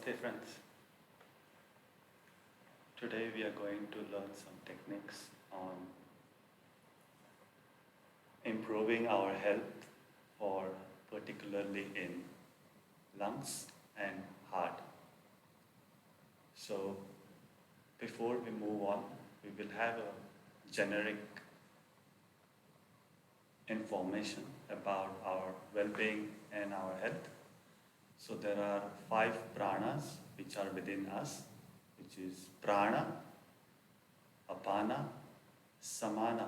Namaste friends. Today we are going to learn some techniques on improving our health for particularly in lungs and heart. So before we move on, we will have a generic information about our well-being and our health. So there are 5 pranas which are within us, which is prana, apana, samana,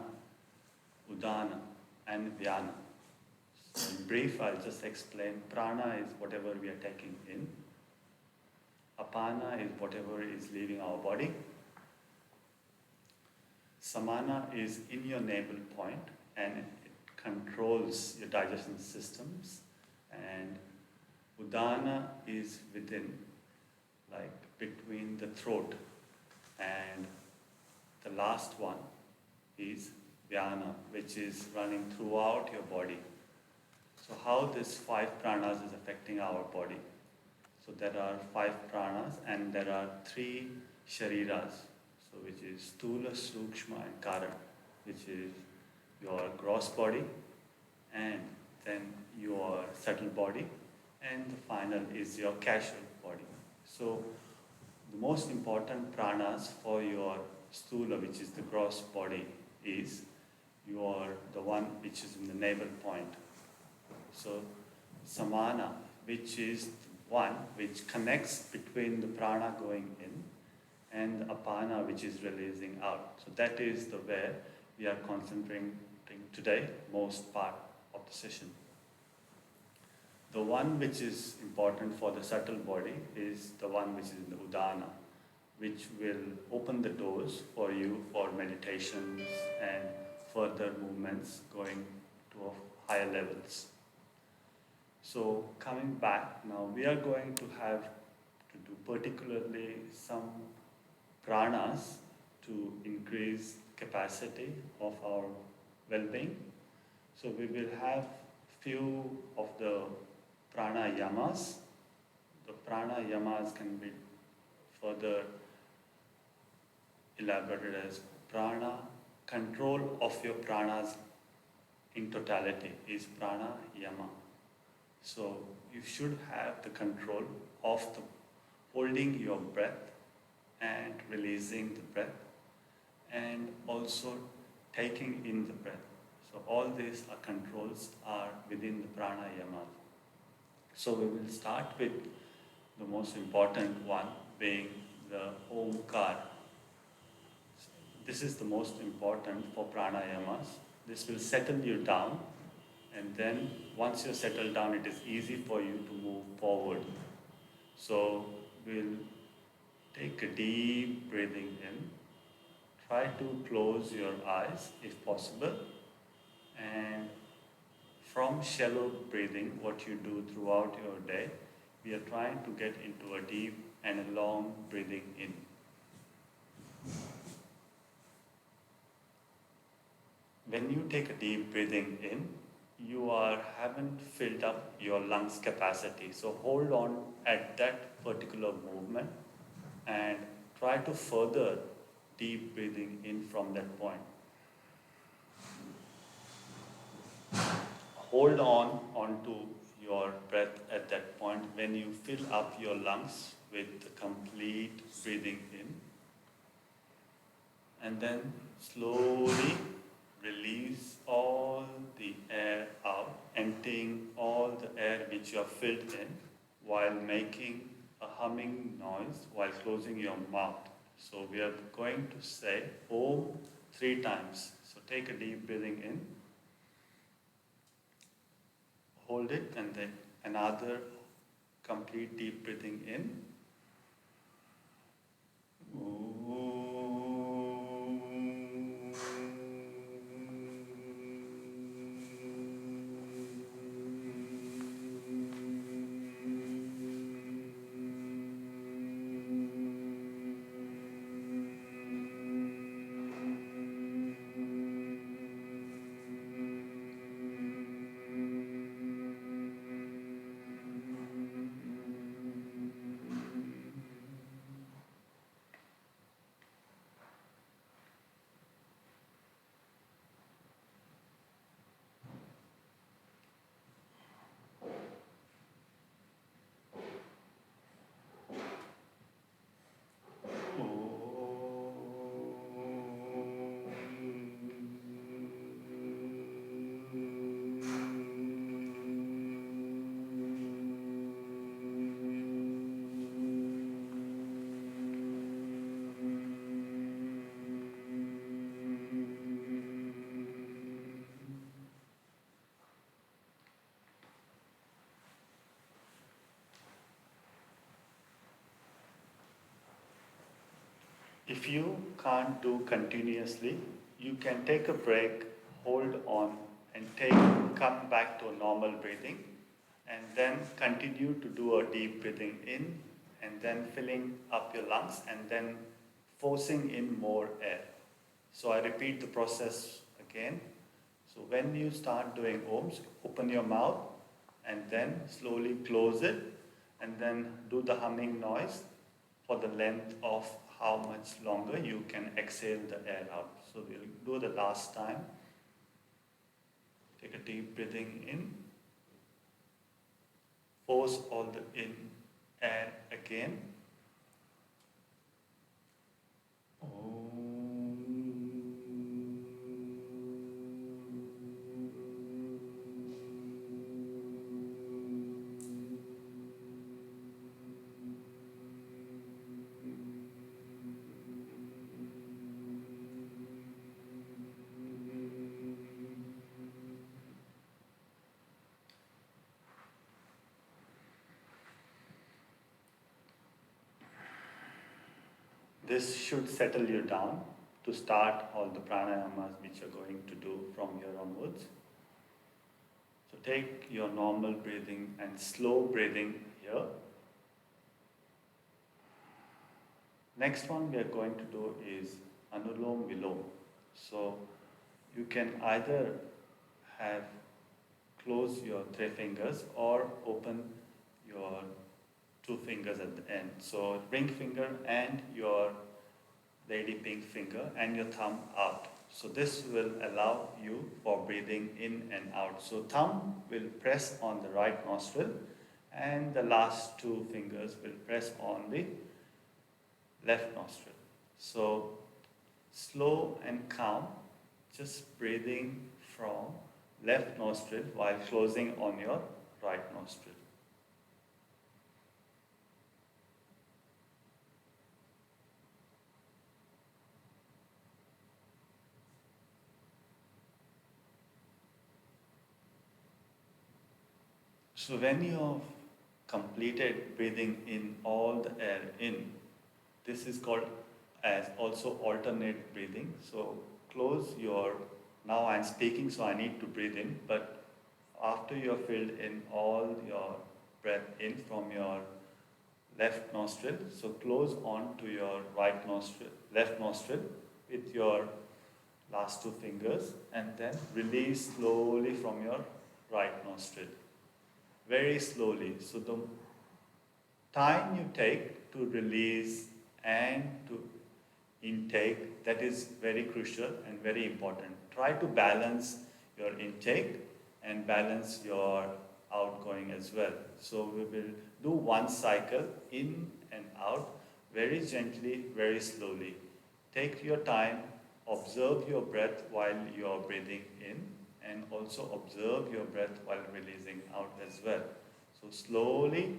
udana and vyana. So in brief, I'll just explain. Prana is whatever we are taking in. Apana is whatever is leaving our body. Samana is in your navel point and it controls your digestion systems. And udana is within, like between the throat, and the last one is vyana, which is running throughout your body. So how this 5 pranas is affecting our body? So there are 5 pranas and there are 3 shariras, so which is Stula, Sukshma and Karan, which is your gross body and then your subtle body, and the final is your casual body. So the most important pranas for your stula, which is the gross body, is the one which is in the navel point. So samana, which is the one which connects between the prana going in and the apana, which is releasing out. So that is the where we are concentrating today, most part of the session. The one which is important for the subtle body is the one which is in the udana, which will open the doors for you for meditations and further movements going to higher levels. So coming back now, we are going to have to do particularly some pranas to increase capacity of our well-being. So we will have few of the pranayamas. The pranayamas can be further elaborated as prana, control of your pranas in totality is pranayama. So you should have the control of the holding your breath and releasing the breath, and also taking in the breath. So all these controls are within the pranayama. So we will start with the most important one being the Omkar. This is the most important for pranayamas. This will settle you down, and then once you settle down, it is easy for you to move forward. So we'll take a deep breathing in. Try to close your eyes if possible, and from shallow breathing, what you do throughout your day, we are trying to get into a deep and a long breathing in. When you take a deep breathing in, you haven't filled up your lungs capacity. So hold on at that particular movement and try to further deep breathing in from that point. Hold on onto your breath at that point when you fill up your lungs with the complete breathing in, and then slowly release all the air out, emptying all the air which you have filled in while making a humming noise while closing your mouth. So we are going to say Om 3 times. So take a deep breathing in, hold it, and then another complete deep breathing in. If you can't do continuously, you can take a break, hold on, and come back to a normal breathing, and then continue to do a deep breathing in, and then filling up your lungs, and then forcing in more air. So I repeat the process again. So when you start doing Oms, open your mouth, and then slowly close it, and then do the humming noise for the length of how much longer you can exhale the air out. So we'll do the last time. Take a deep breathing in. Force all the in air again. This should settle you down to start all the pranayamas which you're going to do from here onwards. So take your normal breathing and slow breathing here. Next one we are going to do is Anulom-Vilom. So you can either have close your 3 fingers or open your 2 fingers at the end. So ring finger and your lady pink finger and your thumb out. So this will allow you for breathing in and out. So thumb will press on the right nostril and the last 2 fingers will press on the left nostril. So slow and calm, just breathing from left nostril while closing on your right nostril. So when you have completed breathing in all the air in, this is called as also alternate breathing. So close your, now I'm speaking so I need to breathe in, but after you have filled in all your breath in from your left nostril, so close on to your right nostril, left nostril with your last 2 fingers and then release slowly from your right nostril. Very slowly. So the time you take to release and to intake, that is very crucial and very important. Try to balance your intake and balance your outgoing as well. So we will do 1 cycle in and out very gently, very slowly. Take your time, observe your breath while you are breathing in, and also observe your breath while releasing out as well. So slowly.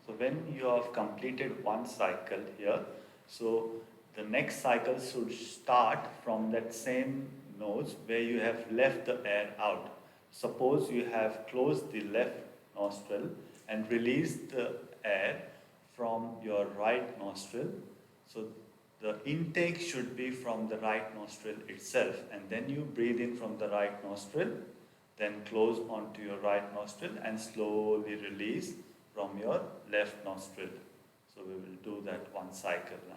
So when you have completed 1 cycle here, so the next cycle should start from that same nose where you have left the air out. Suppose you have closed the left nostril and released the air from your right nostril. So the intake should be from the right nostril itself, and then you breathe in from the right nostril, then close onto your right nostril and slowly release from your left nostril. So we will do that 1 cycle now.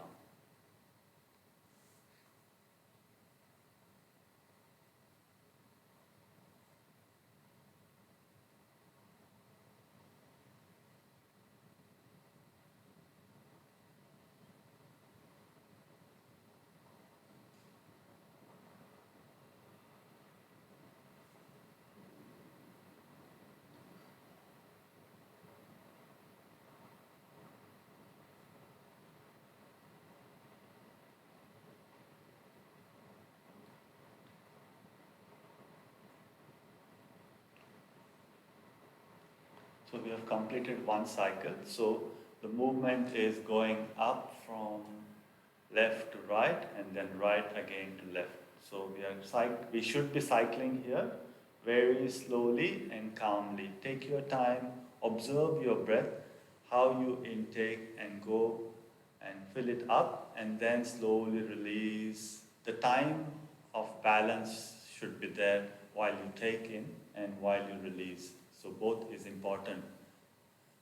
So we have completed one cycle. So the movement is going up from left to right and then right again to left. So we should be cycling here very slowly and calmly. Take your time, observe your breath, how you intake and go and fill it up and then slowly release. The time of balance should be there while you take in and while you release. So both is important.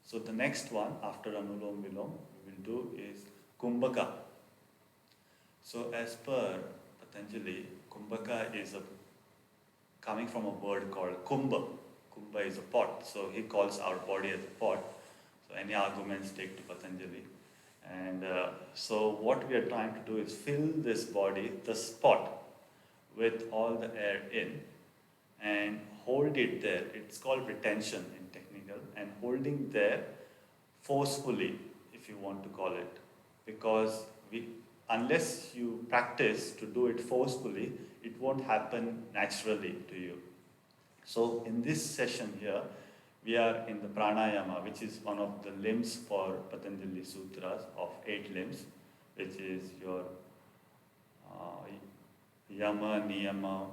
So the next one after Anulom-Vilom we will do is Kumbhaka. So as per Patanjali, Kumbhaka is coming from a word called Kumbha. Kumbha is a pot, so he calls our body as a pot. So any arguments take to Patanjali. And so what we are trying to do is fill this body, the spot, with all the air in and hold it there. It's called retention in technical, and holding there forcefully, if you want to call it, because unless you practice to do it forcefully, it won't happen naturally to you. So in this session here, we are in the pranayama, which is one of the limbs for Patanjali Sutras of 8 limbs, which is your yama, niyama,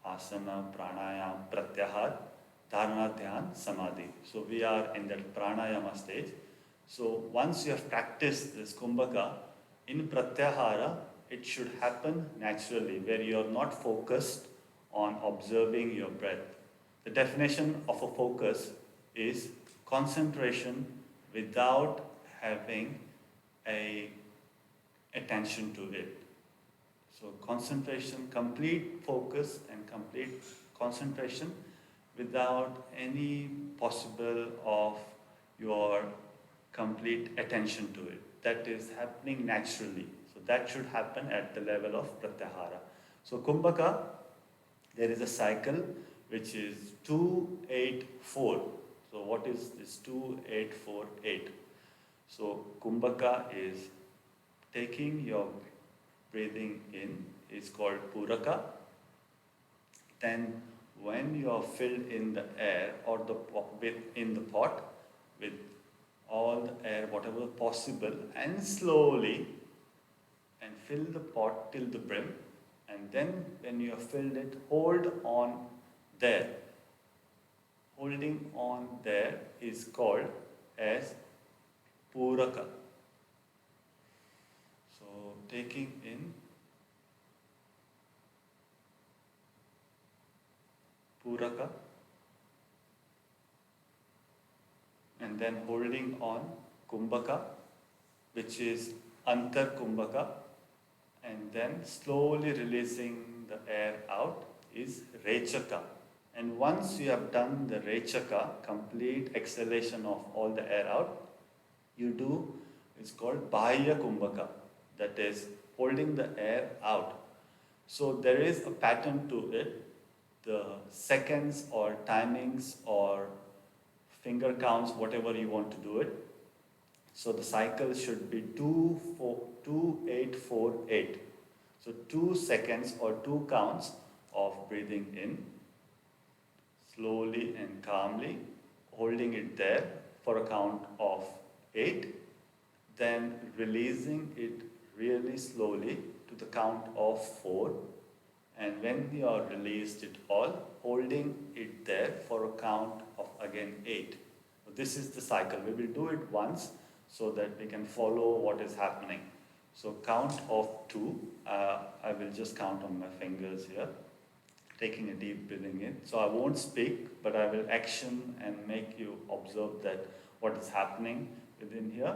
asana, pranayama, pratyahar, dharana, dhyan, samadhi. So we are in that pranayama stage. So once you have practiced this kumbhaka, in pratyahara, it should happen naturally, where you are not focused on observing your breath. The definition of a focus is concentration without having a attention to it. So concentration, complete focus and complete concentration without any possible of your complete attention to it. That is happening naturally. So that should happen at the level of pratyahara. So Kumbhaka, there is a cycle which is 2-8-4. So what is this 2-8-4-8? So Kumbhaka is taking your breathing in, is called Puraka. Then when you are filled in the air or in the pot with all the air, whatever possible, and slowly, and fill the pot till the brim, and then when you have filled it, hold on there. Holding on there is called as Puraka. So taking in Puraka and then holding on Kumbhaka, which is Antar Kumbhaka, and then slowly releasing the air out is Rechaka. And once you have done the Rechaka, complete exhalation of all the air out, you do, it's called Bahya Kumbhaka, that is holding the air out. So there is a pattern to it, the seconds or timings or finger counts, whatever you want to do it. So the cycle should be 2-8-4-8. So 2 seconds or 2 counts of breathing in, slowly and calmly, holding it there for a count of 8, then releasing it really slowly to the count of 4, and when you are released it all, holding it there for a count of again 8. So this is the cycle. We will do it once so that we can follow what is happening. So count of 2, I will just count on my fingers here, taking a deep breathing in. So I won't speak, but I will action and make you observe that what is happening within here.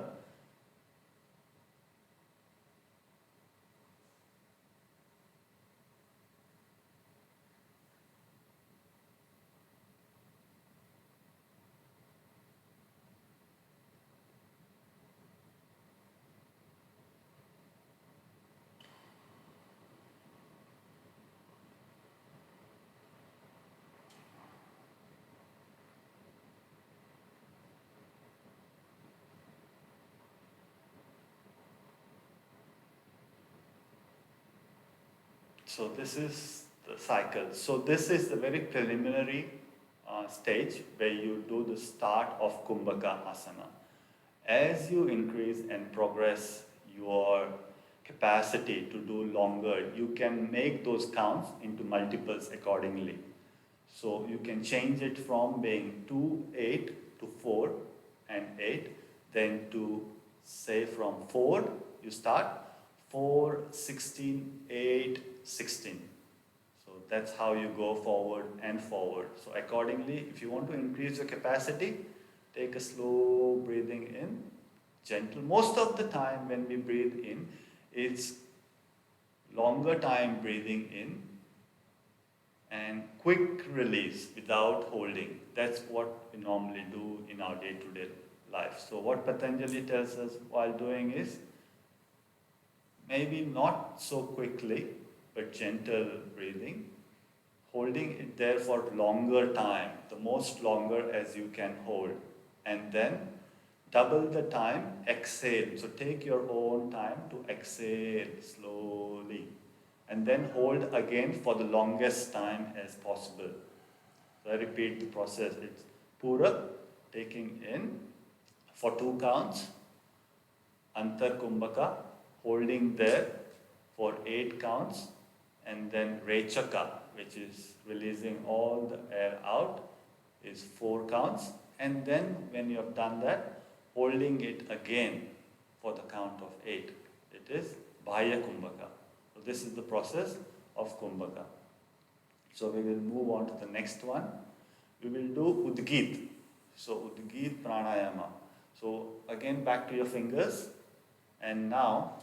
So this is the cycle. So this is the very preliminary stage where you do the start of Kumbhaka asana. As you increase and progress your capacity to do longer, you can make those counts into multiples accordingly. So you can change it from being 2, 8 to 4 and 8, then to say from 4, you start 4, 16, 8, 16. So that's how you go forward and forward. So accordingly, if you want to increase your capacity, take a slow breathing in, gentle. Most of the time when we breathe in, it's longer time breathing in and quick release without holding. That's what we normally do in our day-to-day life. So what Patanjali tells us while doing is, maybe not so quickly, but gentle breathing, holding it there for longer time, the most longer as you can hold, and then double the time, exhale. So take your own time to exhale slowly, and then hold again for the longest time as possible. So I repeat the process. It's Pura, taking in for 2 counts, Antar Kumbhaka, holding there for 8 counts, and then Rechaka, which is releasing all the air out, is 4 counts, and then when you have done that, holding it again for the count of 8. It is Bhaya Kumbhaka. So this is the process of Kumbhaka. So we will move on to the next one. We will do Udgeet. So Udgeet Pranayama. So again back to your fingers, and now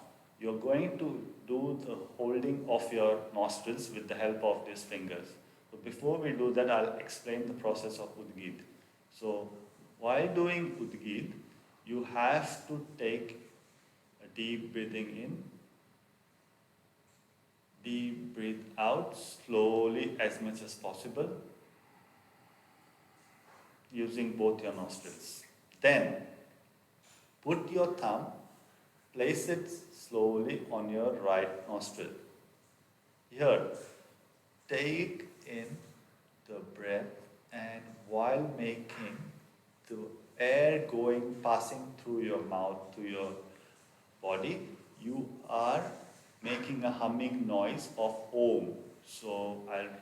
you're going to do the holding of your nostrils with the help of these fingers. So before we do that, I'll explain the process of Udgeet. So while doing Udgeet, you have to take a deep breathing in, deep breathe out slowly as much as possible, using both your nostrils. Then put your thumb, place it slowly on your right nostril. Here, take in the breath, and while making the air passing through your mouth to your body, you are making a humming noise of Om. So I'll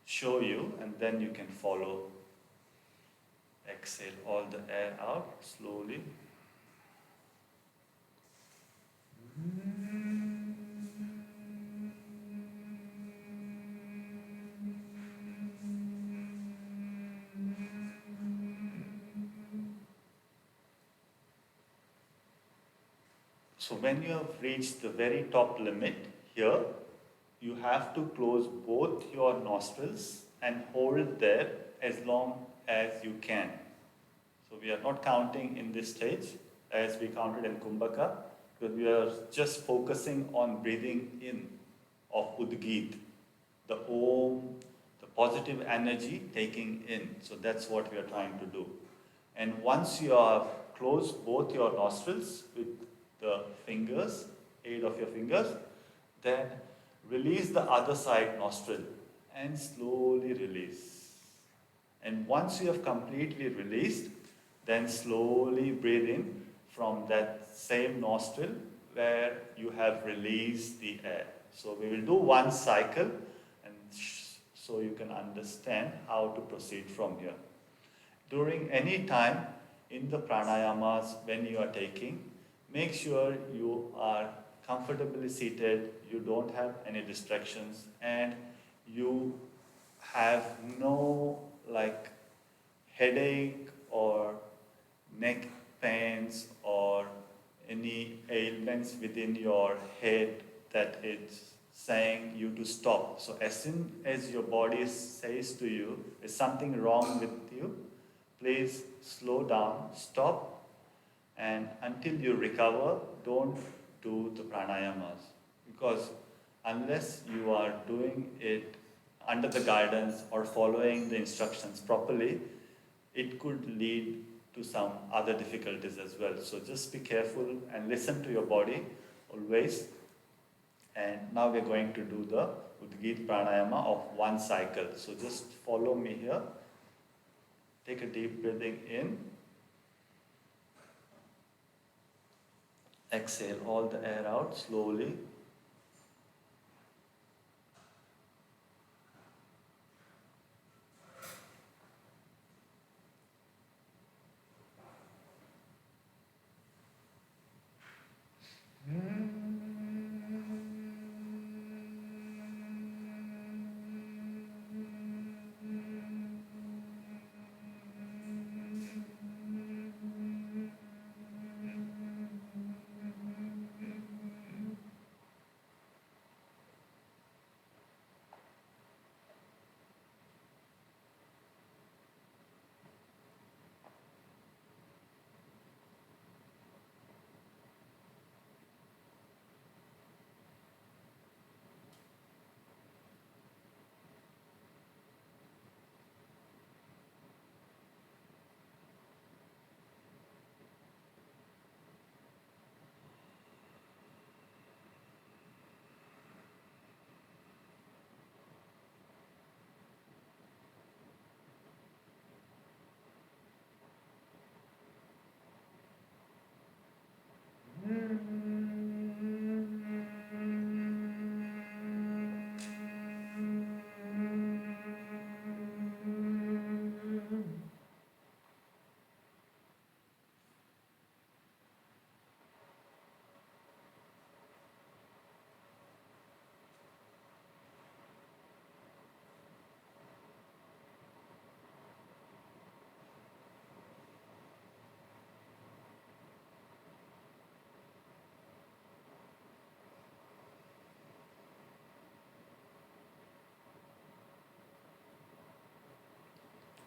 show you, and then you can follow. Exhale all the air out slowly. So when you have reached the very top limit here, you have to close both your nostrils and hold there as long as you can. So we are not counting in this stage as we counted in Kumbhaka, because we are just focusing on breathing in of Udgeet, the Om, the positive energy taking in. So that's what we are trying to do. And once you have closed both your nostrils with the fingers, aid of your fingers, then release the other side nostril and slowly release. And once you have completely released, then slowly breathe in from that same nostril where you have released the air. So we will do one cycle, and so you can understand how to proceed from here. During any time in the pranayamas when you are taking, make sure you are comfortably seated, you don't have any distractions, and you have no headache or neck pains or any ailments within your head that it's saying you to stop. So as soon as your body says to you, there's something wrong with you, please slow down, stop, and until you recover, don't do the pranayamas. Because unless you are doing it under the guidance or following the instructions properly, it could lead to some other difficulties as well. So just be careful and listen to your body always. And now we're going to do the Udgeet pranayama of one cycle. So just follow me here. Take a deep breathing in. Exhale all the air out slowly.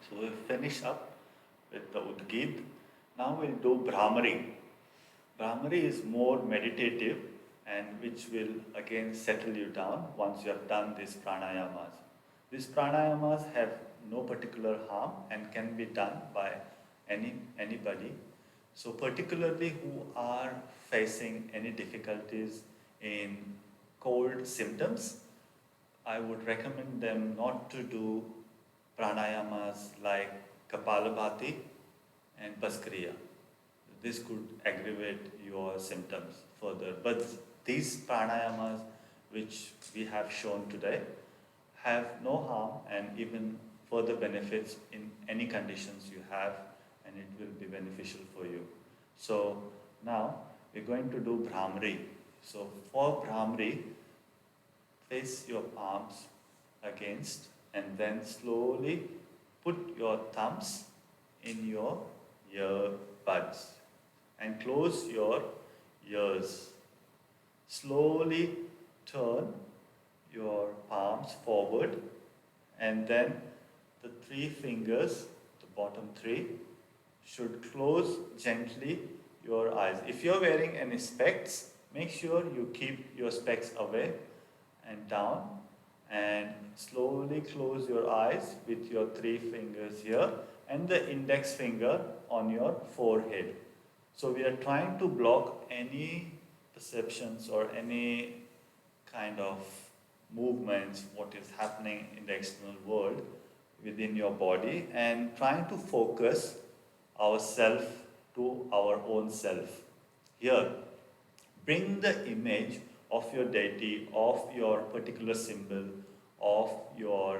So we'll finish up with the Udgeet. Now we'll do Bhamari. Bhamari is more meditative and which will again settle you down once you have done these pranayamas. These pranayamas have no particular harm and can be done by anybody. So particularly who are facing any difficulties in cold symptoms, I would recommend them not to do pranayamas like Kapalabhati and Bhaskriya. This could aggravate your symptoms further. But these pranayamas which we have shown today have no harm and even further benefits in any conditions you have, and it will be beneficial for you. So now we're going to do Bhamari. So for Bhamari, place your palms against and then slowly put your thumbs in your ear buds and close your ears. Slowly turn your palms forward and then the three fingers, the bottom three, should close gently your eyes. If you're wearing any specs, make sure you keep your specs away and down and slowly close your eyes with your three fingers here and the index finger on your forehead. So we are trying to block any perceptions or any kind of movements, what is happening in the external world within your body, and trying to focus ourself to our own self. Here, bring the image of your deity, of your particular symbol, of your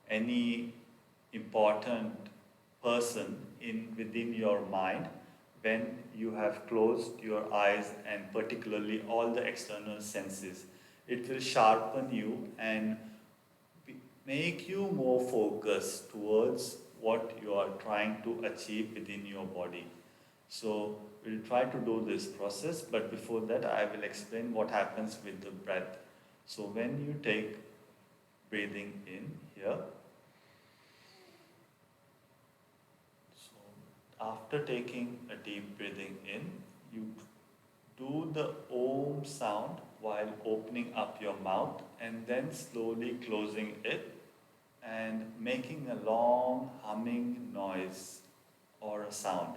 any important person in within your mind when you have closed your eyes and particularly all the external senses. It will sharpen you and make you more focused towards what you are trying to achieve within your body. So we'll try to do this process, but before that I will explain what happens with the breath. So when you take breathing in here, so after taking a deep breathing in, you do the Om sound while opening up your mouth and then slowly closing it and making a long humming noise or a sound,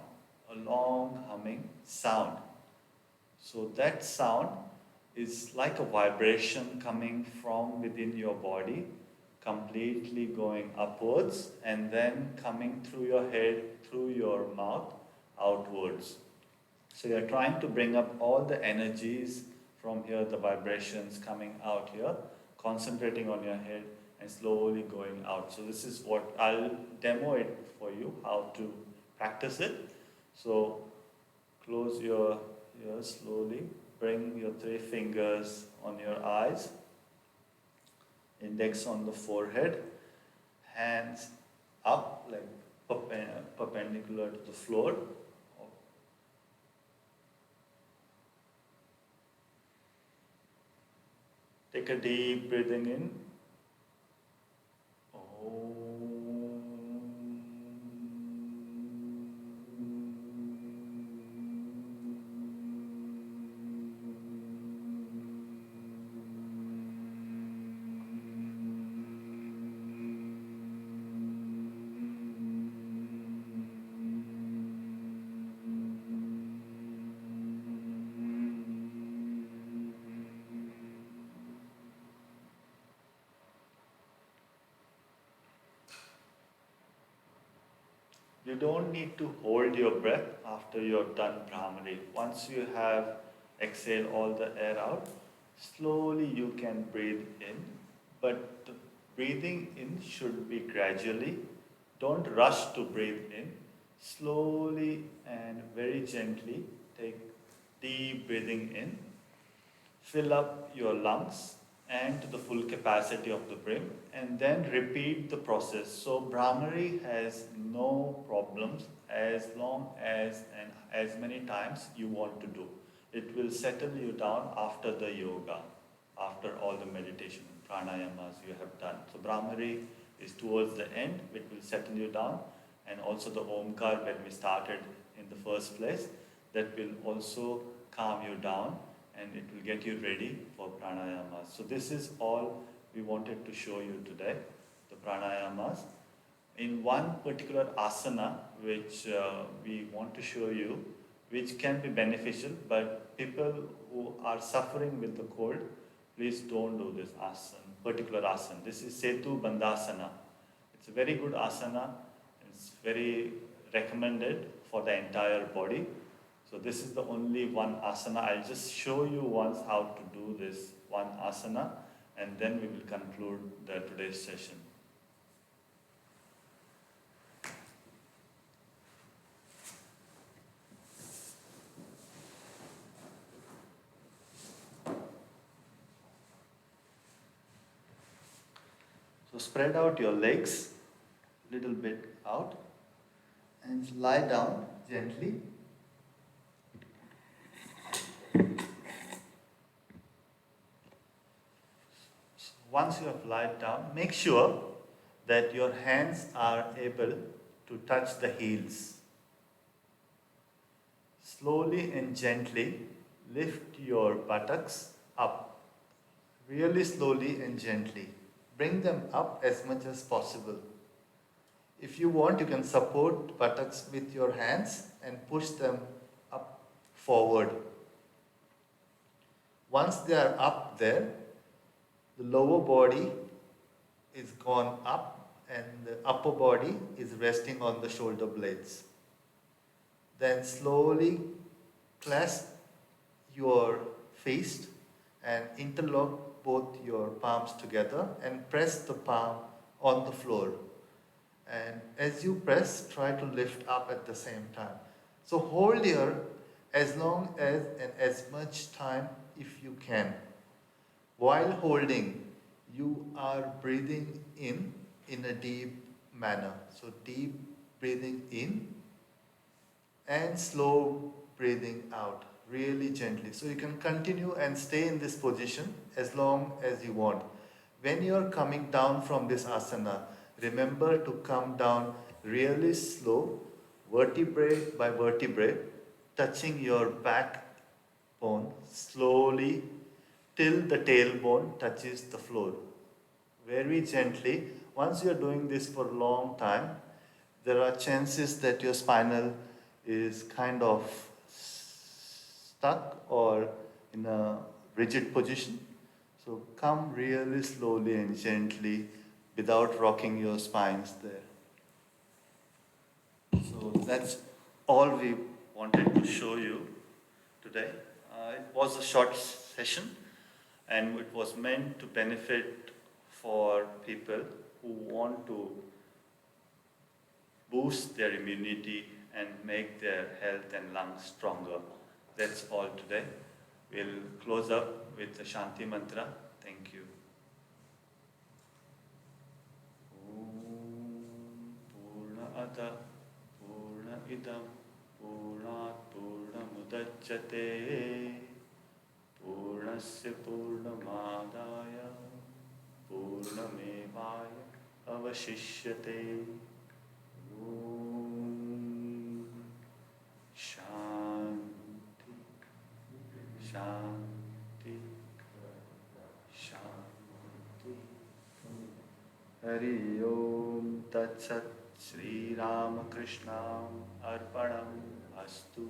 a long humming sound. So that sound is like a vibration coming from within your body completely going upwards and then coming through your head, through your mouth, outwards. So you're trying to bring up all the energies from here, the vibrations coming out here, concentrating on your head and slowly going out. So this is what I'll demo it for you, how to practice it. So close your ears slowly, bring your 3 fingers on your eyes, index on the forehead, hands up like perpendicular to the floor. Take a deep breathing in. You don't need to hold your breath after you've done Bhamari. Once you have exhaled all the air out, slowly you can breathe in, but the breathing in should be gradually. Don't rush to breathe in. Slowly and very gently take deep breathing in. Fill up your lungs and to the full capacity of the brim, and then repeat the process. So Bhamari has no problems as long as and as many times you want to do. It will settle you down after the yoga, after all the meditation pranayamas you have done. So Bhamari is towards the end, it will settle you down, and also the Omkar when we started in the first place, that will also calm you down and it will get you ready for pranayamas. So this is all we wanted to show you today, the pranayamas. In one particular asana which we want to show you, which can be beneficial, but people who are suffering with the cold, please don't do this particular asana. This is Setu-Bandha-asana. It's a very good asana. It's very recommended for the entire body. So this is the only one asana. I'll just show you once how to do this one asana, and then we will conclude today's session. So spread out your legs a little bit out and lie down gently. Once you have lied down, make sure that your hands are able to touch the heels. Slowly and gently lift your buttocks up. Really slowly and gently. Bring them up as much as possible. If you want, you can support buttocks with your hands and push them up forward. Once they are up there, the lower body is gone up and the upper body is resting on the shoulder blades. Then slowly clasp your fist and interlock both your palms together and press the palm on the floor. And as you press, try to lift up at the same time. So hold here as long as and as much time if you can. While holding, you are breathing in a deep manner. So deep breathing in and slow breathing out, really gently. So you can continue and stay in this position as long as you want. When you are coming down from this asana, remember to come down really slow, vertebrae by vertebrae, touching your backbone slowly till the tailbone touches the floor. Very gently. Once you are doing this for a long time, there are chances that your spinal is kind of stuck or in a rigid position. So come really slowly and gently without rocking your spines there. So that's all we wanted to show you today. It was a short session and it was meant to benefit for people who want to boost their immunity and make their health and lungs stronger. That's all today. We'll close up with the Shanti Mantra. Thank you. Om Purnamada Purnamidam Purnat Purnamudachyate Purnasya Purnamadaya Purnamevaya Avashishyate. Om Shanti Shanti Shanti. Hari Om Tat Sat Sri Ramakrishna Arpanam Astu.